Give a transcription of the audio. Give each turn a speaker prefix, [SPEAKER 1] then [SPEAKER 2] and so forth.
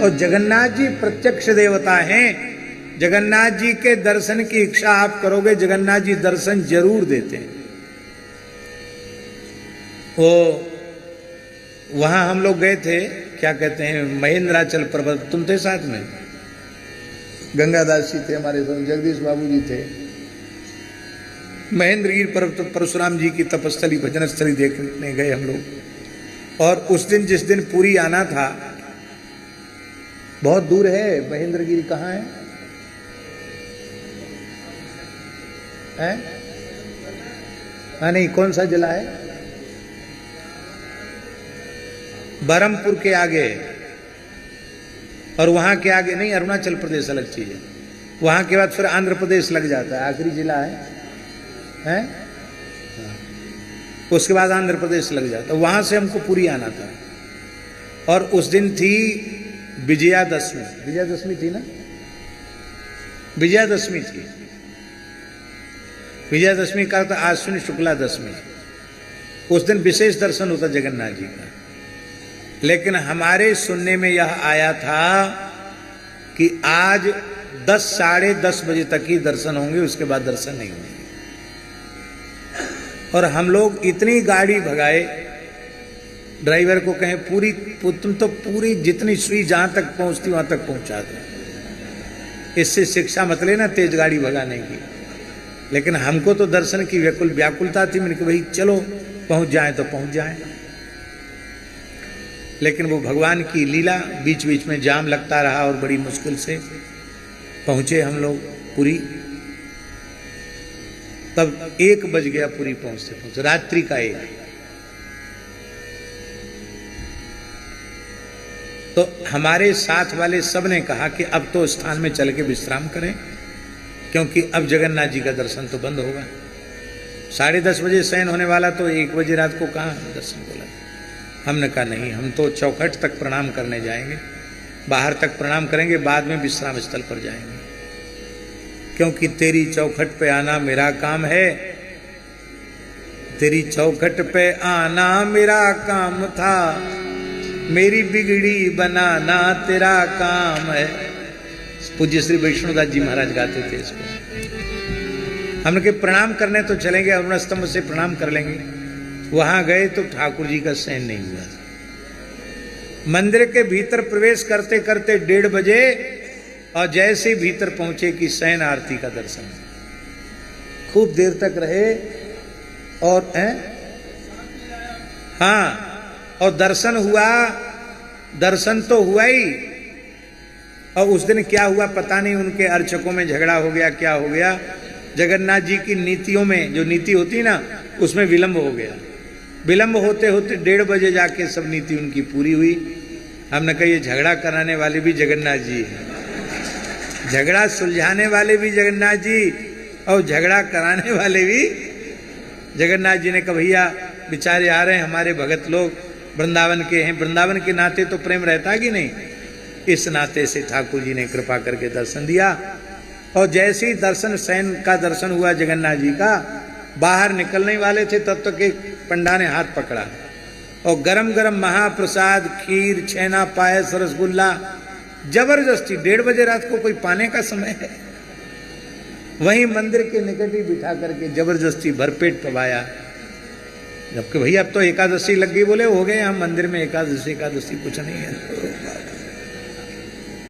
[SPEAKER 1] और जगन्नाथ जी प्रत्यक्ष देवता हैं। जगन्नाथ जी के दर्शन की इच्छा आप करोगे, जगन्नाथ जी दर्शन जरूर देते हैं। वो वहां हम लोग गए थे, क्या कहते हैं, महेंद्राचल पर्वत। तुम थे साथ में? गंगादास जी थे हमारे साथ, जगदीश बाबू जी थे। महेंद्रगिरी पर्वत परशुराम जी की तपस्थली, भजन स्थली देखने गए हम लोग। और उस दिन, जिस दिन पुरी आना था, बहुत दूर है महेंद्रगिरी। कहाँ है? हाँ, नहीं, कौन सा जिला है? बरहमपुर के आगे, और वहां के आगे नहीं, अरुणाचल प्रदेश अलग चीज है। वहां के बाद फिर आंध्र प्रदेश लग जाता है, आखिरी जिला है? उसके बाद आंध्र प्रदेश लग जाता है। वहां से हमको पुरी आना था, और उस दिन थी विजयादशमी। विजयादशमी थी ना? विजयादशमी थी। विजयादशमी का तो आश्विन शुक्ला दशमी। उस दिन विशेष दर्शन होता जगन्नाथ जी का। लेकिन हमारे सुनने में यह आया था कि आज 10 साढ़े 10 बजे तक ही दर्शन होंगे, उसके बाद दर्शन नहीं होंगे। और हम लोग इतनी गाड़ी भगाए, ड्राइवर को कहें पूरी, तुम तो पूरी जितनी सुई जहां तक पहुंचती वहां तक पहुंचा दो। इससे शिक्षा मत लेना तेज गाड़ी भगाने की। लेकिन हमको तो दर्शन की व्याकुलता थी। मैंने कहा भाई चलो पहुंच जाए तो पहुंच जाए। लेकिन वो भगवान की लीला, बीच बीच में जाम लगता रहा और बड़ी मुश्किल से पहुंचे हम लोग पुरी। तब 1 बज गया पुरी पहुंचते पहुंचते, रात्रि का 1। तो हमारे साथ वाले सब ने कहा कि अब तो स्थान में चल के विश्राम करें, क्योंकि अब जगन्नाथ जी का दर्शन तो बंद होगा। 10:30 बजे शयन होने वाला, तो 1 बजे रात को कहाँ दर्शन बोला। हमने कहा नहीं, हम तो चौखट तक प्रणाम करने जाएंगे, बाहर तक प्रणाम करेंगे, बाद में विश्राम स्थल पर जाएंगे। क्योंकि तेरी चौखट पे आना मेरा काम है। तेरी चौखट पे आना मेरा काम था, मेरी बिगड़ी बनाना तेरा काम है। पूज्य श्री वैष्णोदास जी महाराज गाते थे इसको। हमने कहा प्रणाम करने तो चलेंगे, अरुण स्तंभ से प्रणाम कर लेंगे। वहां गए तो ठाकुर जी का शयन नहीं हुआ था। मंदिर के भीतर प्रवेश करते करते 1:30 बजे, और जैसे भीतर पहुंचे कि शयन आरती का दर्शन। खूब देर तक रहे, और हाँ, और दर्शन हुआ। दर्शन तो हुआ ही, और उस दिन क्या हुआ पता नहीं, उनके अर्चकों में झगड़ा हो गया, क्या हो गया। जगन्नाथ जी की नीतियों में, जो नीति होती ना, उसमें विलंब हो गया। विलंब होते होते 1:30 बजे जाके सब नीति उनकी पूरी हुई। हमने कहा ये झगड़ा कराने वाले भी जगन्नाथ जी हैं, झगड़ा सुलझाने वाले भी जगन्नाथ जी, और झगड़ा कराने वाले भी जगन्नाथ जी ने कहा भैया बेचारे आ रहे हैं हमारे भगत लोग, वृंदावन के हैं, वृंदावन के नाते तो प्रेम रहता कि नहीं। इस नाते से ठाकुर जी ने कृपा करके दर्शन दिया। और जैसे ही दर्शन, शयन का दर्शन हुआ जगन्नाथ जी का, बाहर निकलने वाले थे तब तक एक पंडा ने हाथ पकड़ा, और गरम गरम महाप्रसाद, खीर, छेना, पायस, रसगुल्ला, जबरदस्ती 1:30 बजे रात को कोई पाने का समय है, वहीं मंदिर के निकट ही बिठा करके जबरदस्ती भरपेट पवाया। जबकि भैया अब तो एकादशी लग गई, बोले हो गए हम मंदिर में एकादशी कुछ नहीं है।